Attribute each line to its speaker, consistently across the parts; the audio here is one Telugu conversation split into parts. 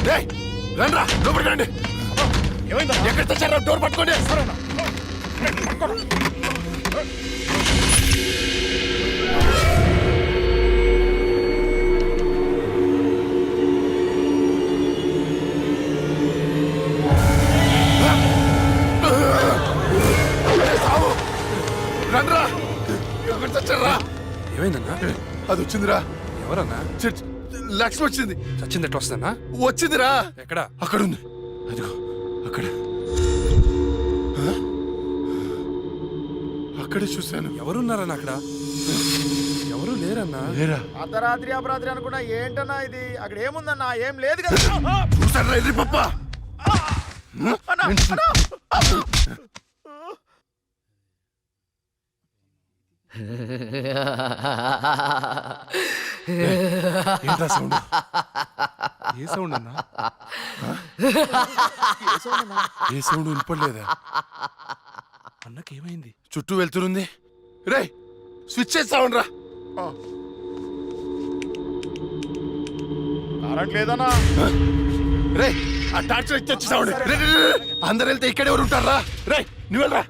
Speaker 1: రండి లోపలికి రండి. ఎక్కడ తెచ్చారా? డోర్ పట్టుకోండి. రండ్రా. ఎక్కడ తెచ్చారా?
Speaker 2: ఏమైందన్నా?
Speaker 1: అది వచ్చిందిరా.
Speaker 2: ఎవరన్నా?
Speaker 1: లక్ష్మి వచ్చింది.
Speaker 2: చచ్చింది ఎట్లా వస్తుందన్నా?
Speaker 1: వచ్చిందిరా.
Speaker 2: ఎక్కడ?
Speaker 1: అక్కడ ఉంది. అదిగో అక్కడ. అక్కడే చూశాను.
Speaker 2: ఎవరున్నారన్నా అక్కడ? ఎవరు లేరన్నా.
Speaker 1: లేరా?
Speaker 3: అర్ధరాత్రి అపరాత్రి అనుకున్నా. ఏంటన్నా ఇది? అక్కడ ఏముందన్నా? ఏం లేదు కదా.
Speaker 1: చూసారా ఎర్రి పప్ప? ఏంటా సౌండ్?
Speaker 2: ఏ సౌండ్ అన్నా?
Speaker 1: ఏ సౌండ్ వినపడలేదా?
Speaker 2: అన్నకి ఏమైంది?
Speaker 1: చుట్టూ వెళ్తురుంది. రే స్విచ్ చేస్తావుండ్రా.
Speaker 3: కరెంట్ లేదన్నా.
Speaker 1: రే ఆ టార్చ్ లైట్ తెచ్చేసావండి. అందరు వెళ్తే ఇక్కడ ఎవరు ఉంటారా? రే నువ్వు వెళ్ళరా.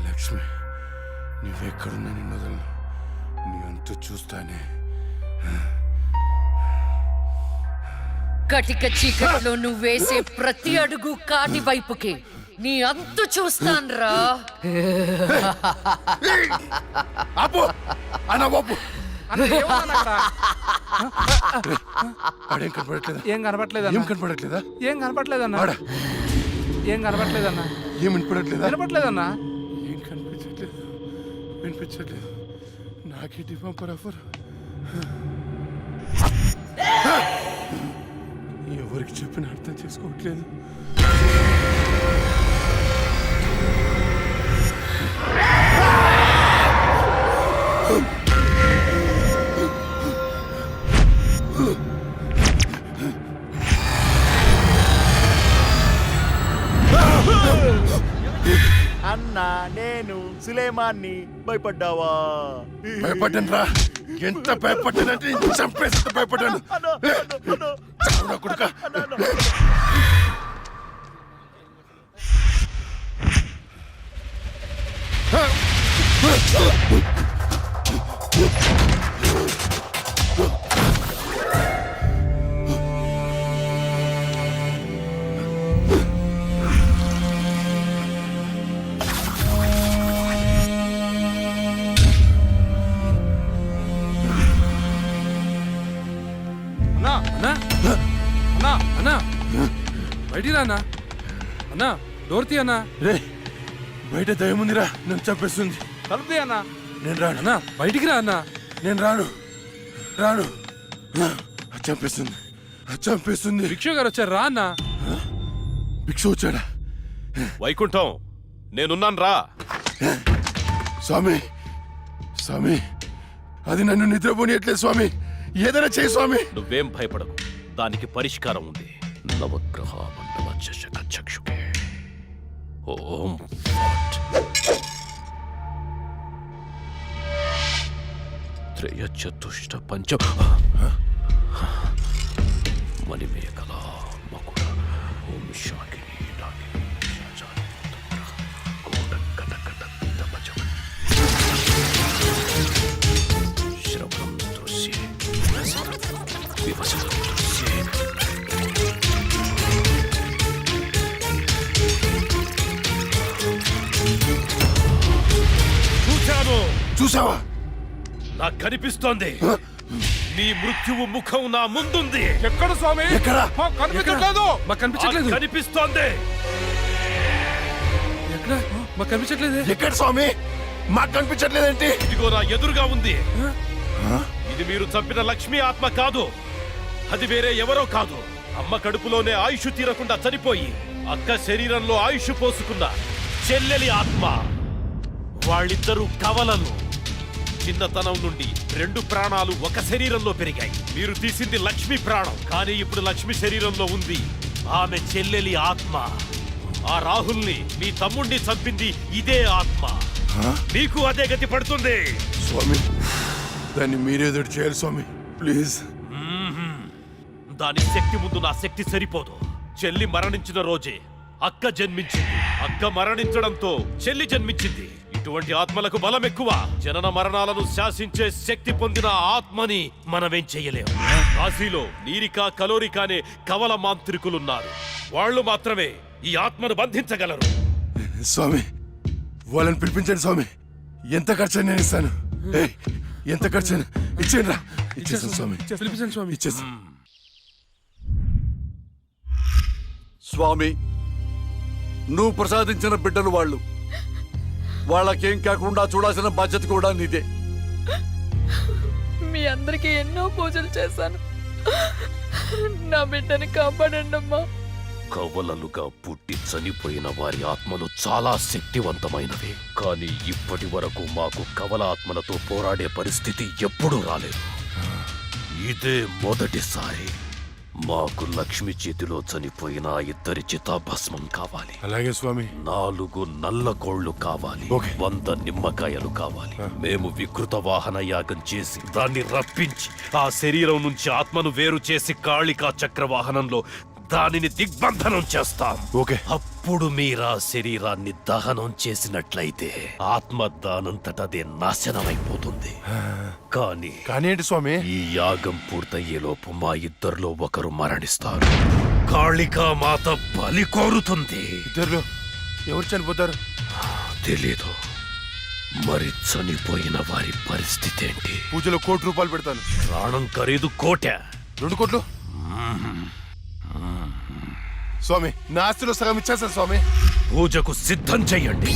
Speaker 1: లక్ష్మి, నువ్వెక్కడున్నా నిన్ను వదలను. నీ అంతు చూస్తానే.
Speaker 4: కటిక చీకట్లో నువ్వేసే ప్రతి అడుగు కాటి వైపుకి నీ అంతు చూస్తాన్రా.
Speaker 1: ఆపు అన్న బాపు. ఆడేం కనపడట్లేదా?
Speaker 2: ఏం కనపట్లేదా?
Speaker 1: ఏం కనపడట్లేదా?
Speaker 2: ఏం కనపట్లేదన్నా.
Speaker 1: ఆడ
Speaker 2: ఏం కనపట్లేదన్నా.
Speaker 1: ఏం వినపడట్లేదా?
Speaker 2: కనపట్లేదన్నా.
Speaker 1: ఏం కనిపించట్లేదు, వినిపించట్లేదు. నాకేంటి పంపర్ ఆఫర్? ఎవరికి చెప్పిన అర్థం చేసుకోవట్లేదు.
Speaker 3: అన్నా నేను సులేమాన్ని. భయపడ్డావా?
Speaker 1: భయపడ్డాను రా. ఎంత భయపడ్డానంటే చంపేసి భయపడ్డాను. చావునా కొడుకా.
Speaker 2: అన్నా అన్నా బయటికి రా అన్నా. అన్నా డోర్ తీ అన్నా.
Speaker 1: రే బయట దయముందిరా, నన్ను చంపేస్తుంది.
Speaker 2: తలుపు అన్నా.
Speaker 1: నేను రాను.
Speaker 2: అన్నా బయటికి రా అన్నా.
Speaker 1: నేను రాను రాను. చంపేస్తుంది, చంపేస్తుంది.
Speaker 2: భిక్షు గారు వచ్చారు, రా అన్నా.
Speaker 1: భిక్ష వచ్చాడా?
Speaker 5: వైకుంఠం నేనున్నాను రా.
Speaker 1: స్వామి స్వామి, అది నన్ను నిద్రపోనియట్లేదు స్వామి. ఏదైనా చేయి స్వామి.
Speaker 5: నువ్వేం భయపడకు, దానికి పరిష్కారం ఉంది. నవగ్రహ మండల చషక చక్షుకే ఓం ఫట్ త్రయ చతుష్ట పంచ మణిమేకల మకుడ ఓం శాకిని నాగిని శాచాని కోట కట కట తపచ శ్రవణం దృశ్యే వివసనం దృశ్యే.
Speaker 1: చూసావా?
Speaker 5: నాకు కనిపిస్తోంది, నీ మృత్యువు ముఖం నా ముందుంది.
Speaker 2: ఎక్కడ స్వామి?
Speaker 1: ఎక్కడ?
Speaker 2: కనిపించట్లేదు. మాకు కనిపించట్లేదు.
Speaker 5: కనిపిస్తోంది.
Speaker 2: ఎక్కడ? మాకు కనిపించట్లేదు.
Speaker 1: ఎక్కడ స్వామి? మాకు కనిపించట్లేదేంటి?
Speaker 5: ఇదిగో నా ఎదురుగా ఉంది. ఇది మీరు చంపిన లక్ష్మీ ఆత్మ కాదు, అది వేరే ఎవరో కాదు. అమ్మ కడుపులోనే ఆయుష్ తీరకుండా చనిపోయి అక్క శరీరంలో ఆయుష్ పోసుకున్న చెల్లెలి ఆత్మ. వాళ్ళిద్దరూ కవలలు. చిన్నతనం నుండి 2 ప్రాణాలు ఒక శరీరంలో పెరిగాయి. మీరు తీసింది లక్ష్మి ప్రాణం, కానీ ఇప్పుడు లక్ష్మి శరీరంలో ఉంది ఆమె చెల్లెలి ఆత్మ. ఆ రాహుల్ని, నీ తమ్ముణ్ణి చంపింది ఇదే ఆత్మ. మీకు అదే గతి పడుతుంది.
Speaker 1: స్వామి దాన్ని మీరేదో చేయాలి స్వామి ప్లీజ్.
Speaker 5: దాని శక్తి ముందు నా శక్తి సరిపోదు. చెల్లి మరణించిన రోజే అక్క జన్మించింది. అక్క మరణించడంతో చెల్లి జన్మించింది. ఇటువంటి ఆత్మలకు బలం ఎక్కువ. జనన మరణాలను శాసించే శక్తి పొందిన ఆత్మని మనమేం చెయ్యలేము. కాశీలో నీరిక కలోరిక అనే కవల మాంత్రికులున్నారు. వాళ్ళు మాత్రమే ఈ ఆత్మను బంధించగలరు.
Speaker 1: స్వామి వాళ్ళని పిలిపించండి స్వామి. ఎంత ఖర్చు నేను ఇస్తాను. ఏయ్, ఎంత ఖర్చు ఇచ్చేయండి రా. ఇచ్చేసాను స్వామి.
Speaker 2: పిలిపించండి స్వామి.
Speaker 1: ఇచ్చేసాను.
Speaker 6: స్వామి నువ్వు ప్రసాదించిన బిడ్డలు వాళ్ళు. వాళ్ళకేం కాకుండా చూడాల్సిన బాధ్యత కూడా నీదే.
Speaker 7: మీ అందరికీ ఎన్నో పూజలు చేశాను. నా బిడ్డని కాపాడండి అమ్మా.
Speaker 5: కవలలుగా పుట్టి చనిపోయిన వారి ఆత్మలు చాలా శక్తివంతమైనవి. కానీ ఇప్పటి వరకు మాకు కవల ఆత్మలతో పోరాడే పరిస్థితి ఎప్పుడూ రాలేదు. ఇదే మొదటిసారి. మాకు లక్ష్మి చేతిలో చనిపోయిన ఇద్దరి చితాభస్మం కావాలి.
Speaker 1: అలాగే స్వామి.
Speaker 5: 4 నల్ల కోళ్లు కావాలి.
Speaker 1: ఓకే.
Speaker 5: 100 నిమ్మకాయలు కావాలి. మేము వికృత వాహన యాగం చేసి దాన్ని రప్పించి ఆ శరీరం నుంచి ఆత్మను వేరు చేసి కాళికా చక్రవాహనంలో దానిని దిగ్బంధనం చేస్తాం.
Speaker 1: ఓకే.
Speaker 5: అప్పుడు మీరా శరీరాన్ని దహనం చేసినట్లయితే ఆత్మ దానంతటదే నాశనమైపోతుంది. కానీ
Speaker 1: కానీ ఏంటి స్వామి?
Speaker 5: ఈ యాగం పూర్తయ్యేలోపు మా ఇద్దరిలో ఒకరు మరణిస్తారు. కాళికా మాత బలి కోరుతుంది.
Speaker 1: ఇద్దరులో ఎవరు చనిపోతారు?
Speaker 5: తెలీదు. మరి చనిపోయిన వారి పరిస్థితి ఏంటి?
Speaker 1: పూజలో 1 కోటి రూపాయలు పెడతాను.
Speaker 5: ప్రాణం ఖరీదు 1 కోటి.
Speaker 1: 2 కోట్లు స్వామి. నా ఆస్తిలో సగం ఇచ్చేస్తాను స్వామి.
Speaker 5: పూజకు సిద్ధం చెయ్యండి.